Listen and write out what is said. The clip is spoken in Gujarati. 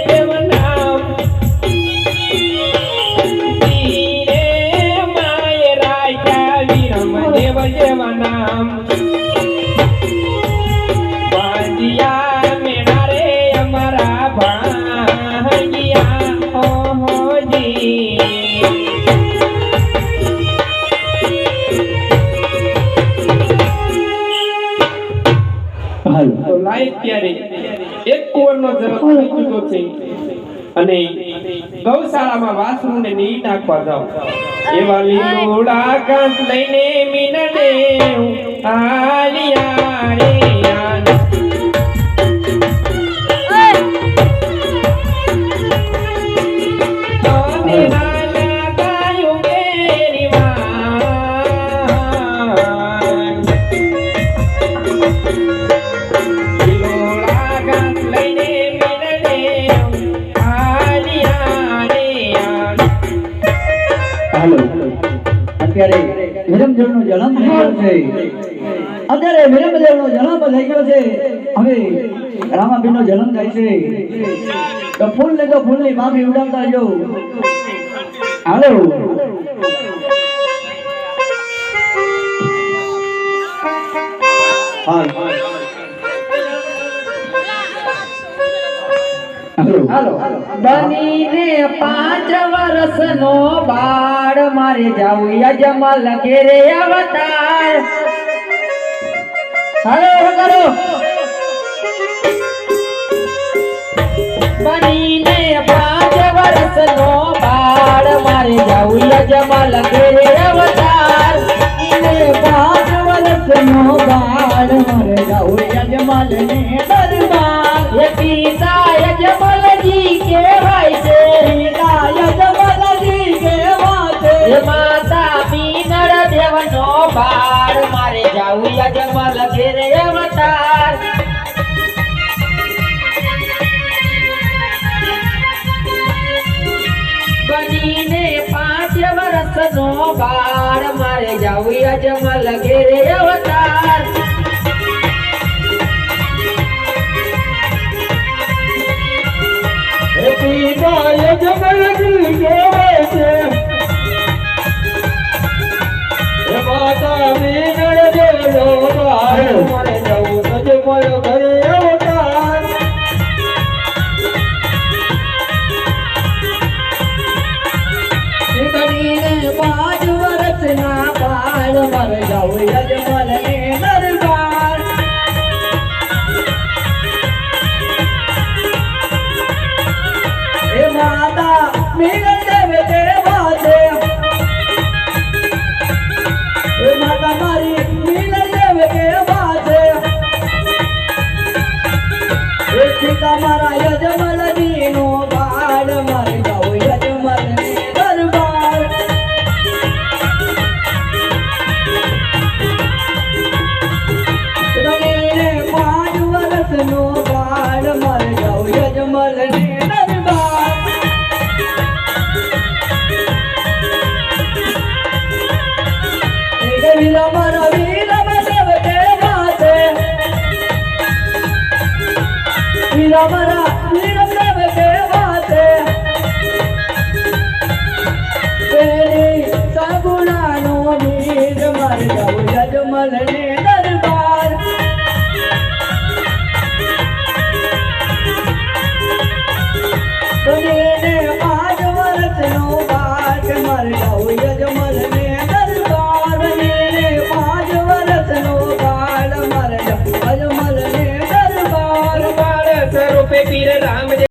જેવ નામ ધીરે માય રાજા વિરમ દેવ જેવ નામ બાંધિયા મેળા રે અમારા ભાંગિયા ઓહોજી તો લાઈક ત્યારે એક કુંવરનો જન્મ થઈ ચૂક્યો છે અને ગૌશાળામાં વાસરુને ની નાખવા જાવ એવા લીલોડા કાંત લઈને મીનડે આલિયા રે અત્યારે વિરમદેવનો જન્મ થઈ ગયો છે અત્યારે વિરમદેવનો જન્મ થઈ ગયો છે હવે રામાબીનો જન્મ થાય છે તો ફૂલ ને તો ફૂલની માફી ઉડાવતા જો હાલો બનીને 5 વર્ષનો બાળ મારે જાવું યજમલ ઘેરે અવતાર હાલો કરો બનીને 5 વર્ષનો બાળ મારે જાવું યજમલ ઘેરે અવતાર ઈને 5 વર્ષનો બાળ મારે જાવું યજમલ ને દરબાર એ પિતા યજમલજી કહેવાય છે પિતા યજમલજી કહેવાય છે એ માતા મીનળ દેવનો બાળ મારે જાવું યજમલ ઘેરે અવતાર બનીને 5 વર્ષનો બાળ મારે જાવું યજમલ ઘેરે અવતાર પિતા યજમલજી કહેવાય છે એ માતા મીનળ દેવનો બાળ મારે જાવું યજમલ ઘેરે અવતાર બનીને 5 વર્ષના બાળ મારે જાવું યજમલ ને દરબાર માતા મીનળ દેવ કહેવા છે એ માતા મારી મીનળ દેવ કહેવા છે એ પિતા મારા યજમલજી નો બાળ મારે જાવું યજમલ ને દરબાર બનીને 5 વર્ષનો બાળ મારે જાવું યજમલ ને મારા વીરમ દેવ કહેવા છે વીરા મારા વીરમ દેવ કહેવા છે તેરી સગુણાનો વીર મારે જાવું યજમલ ને દરબાર બનીને